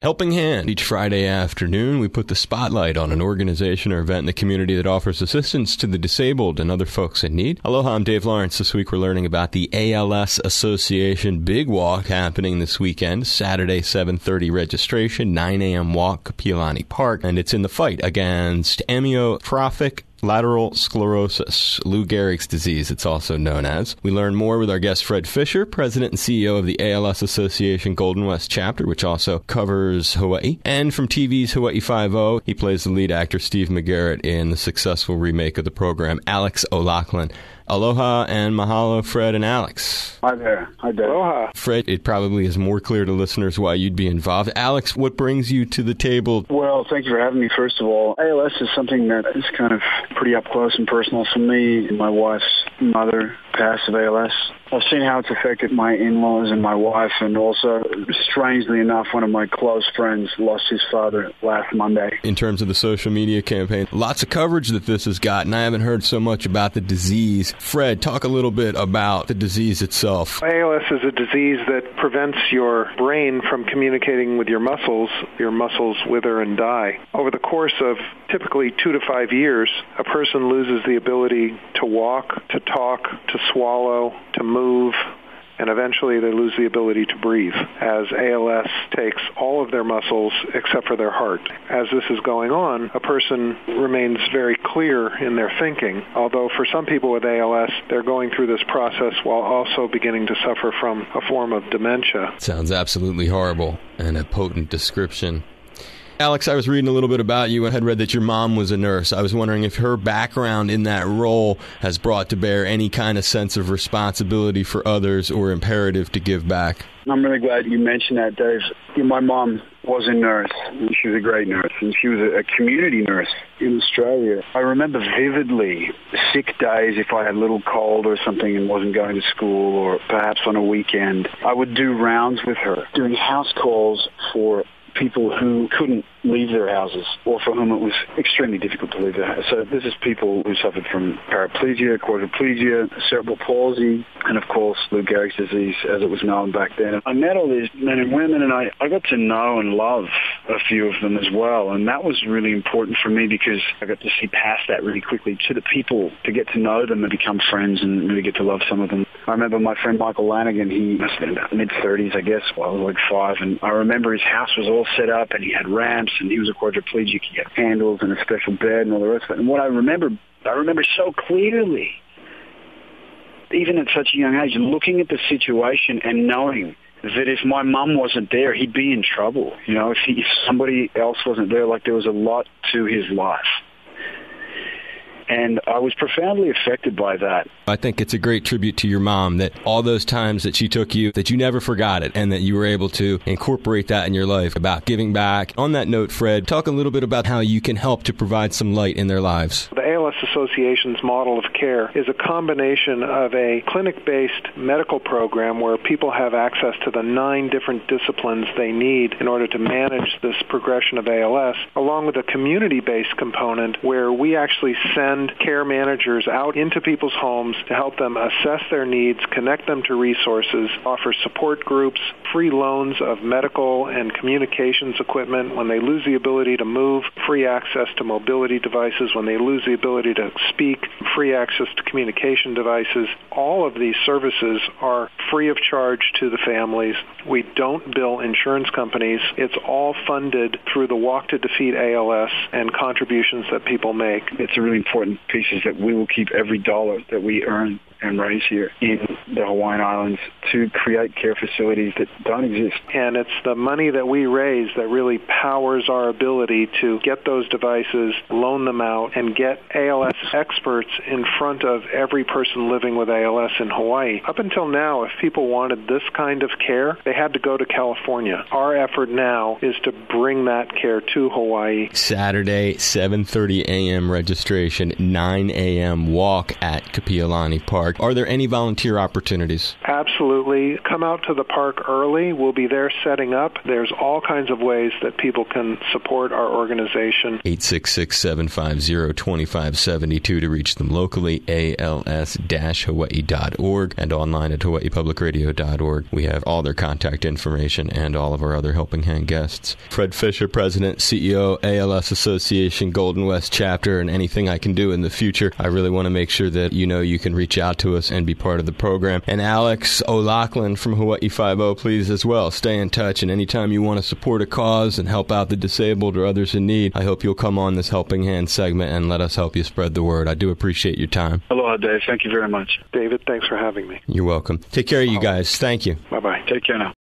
Helping Hand. Each Friday afternoon, we put the spotlight on an organization or event in the community that offers assistance to the disabled and other folks in need. Aloha, I'm Dave Lawrence. This week we're learning about the ALS Association Big Walk happening this weekend. Saturday, 7:30 registration, 9 a.m. walk, Kapiolani Park. And it's in the fight against amyotrophic lateral sclerosis, Lou Gehrig's disease, it's also known as. We learn more with our guest Fred Fisher, President and CEO of the ALS Association Golden West Chapter, which also covers Hawaii. And from TV's Hawaii 5-0, he plays the lead actor Steve McGarrett in the successful remake of the program, Alex O'Loughlin. Aloha and mahalo, Fred and Alex. Hi there. Hi there. Aloha. Fred, it probably is more clear to listeners why you'd be involved. Alex, what brings you to the table? Well, thank you for having me, first of all. ALS is something that is kind of pretty up close and personal for me. My wife's mother passed of ALS. I've seen how it's affected my in-laws and my wife, and also, strangely enough, one of my close friends lost his father last Monday. In terms of the social media campaign, lots of coverage that this has gotten. I haven't heard so much about the disease. Fred, talk a little bit about the disease itself. ALS is a disease that prevents your brain from communicating with your muscles. Your muscles wither and die. Over the course of typically 2 to 5 years, a person loses the ability to walk, to talk, to swallow, to move, and eventually they lose the ability to breathe, as ALS takes all of their muscles except for their heart. As this is going on, a person remains very clear in their thinking, although for some people with ALS, they're going through this process while also beginning to suffer from a form of dementia. Sounds absolutely horrible and a potent description. Alex, I was reading a little bit about you and had read that your mom was a nurse. I was wondering if her background in that role has brought to bear any kind of sense of responsibility for others or imperative to give back. I'm really glad you mentioned that, Dave. My mom was a nurse, and she was a great nurse, and she was a community nurse in Australia. I remember vividly sick days if I had a little cold or something and wasn't going to school, or perhaps on a weekend. I would do rounds with her, doing house calls for people who couldn't leave their houses or for whom it was extremely difficult to leave their house. So this is people who suffered from paraplegia, quadriplegia, cerebral palsy, and of course Lou Gehrig's disease as it was known back then. I met all these men and women, and I got to know and love a few of them as well, and that was really important for me because I got to see past that really quickly to the people, to get to know them and become friends and really get to love some of them. I remember my friend Michael Lanigan, he must have been about mid-30s, I guess, well, I was like 5, and I remember his house was all set up and he had ramps and he was a quadriplegic. He had handles and a special bed and all the rest of it. And what I remember so clearly, even at such a young age, looking at the situation and knowing that if my mum wasn't there, he'd be in trouble. You know, if somebody else wasn't there, like there was a lot to his life. And I was profoundly affected by that. I think it's a great tribute to your mom that all those times that she took you, that you never forgot it, and that you were able to incorporate that in your life about giving back. On that note, Fred, talk a little bit about how you can help to provide some light in their lives. The ALS Association's model of care is a combination of a clinic-based medical program where people have access to the 9 different disciplines they need in order to manage this progression of ALS, along with a community-based component where we actually send care managers out into people's homes to help them assess their needs, connect them to resources, offer support groups, free loans of medical and communications equipment when they lose the ability to move, free access to mobility devices when they lose the ability to speak, free access to communication devices. All of these services are free of charge to the families. We don't bill insurance companies. It's all funded through the Walk to Defeat ALS and contributions that people make. It's a really important piece is that we will keep every dollar that we earn and raise here in the Hawaiian Islands to create care facilities that don't exist. And it's the money that we raise that really powers our ability to get those devices, loan them out, and get ALS experts in front of every person living with ALS in Hawaii. Up until now, if people wanted this kind of care, they had to go to California. Our effort now is to bring that care to Hawaii. Saturday, 7:30 a.m. registration, 9 a.m. walk at Kapiolani Park. park. Are there any volunteer opportunities? Absolutely. Come out to the park early. We'll be there setting up. There's all kinds of ways that people can support our organization. 866-750-2572 to reach them locally, als-hawaii.org, and online at hawaiipublicradio.org. We have all their contact information and all of our other Helping Hand guests. Fred Fisher, President, CEO, ALS Association, Golden West Chapter, and anything I can do in the future, I really want to make sure that you know you can reach out to us and be part of the program. And Alex O'Loughlin from Hawaii 5-0, please as well. Stay in touch, and anytime you want to support a cause and help out the disabled or others in need, I hope you'll come on this Helping Hand segment and let us help you spread the word. I do appreciate your time. Aloha, Dave. Thank you very much. David, thanks for having me. You're welcome. Take care of you guys. Thank you. Bye-bye. Take care now.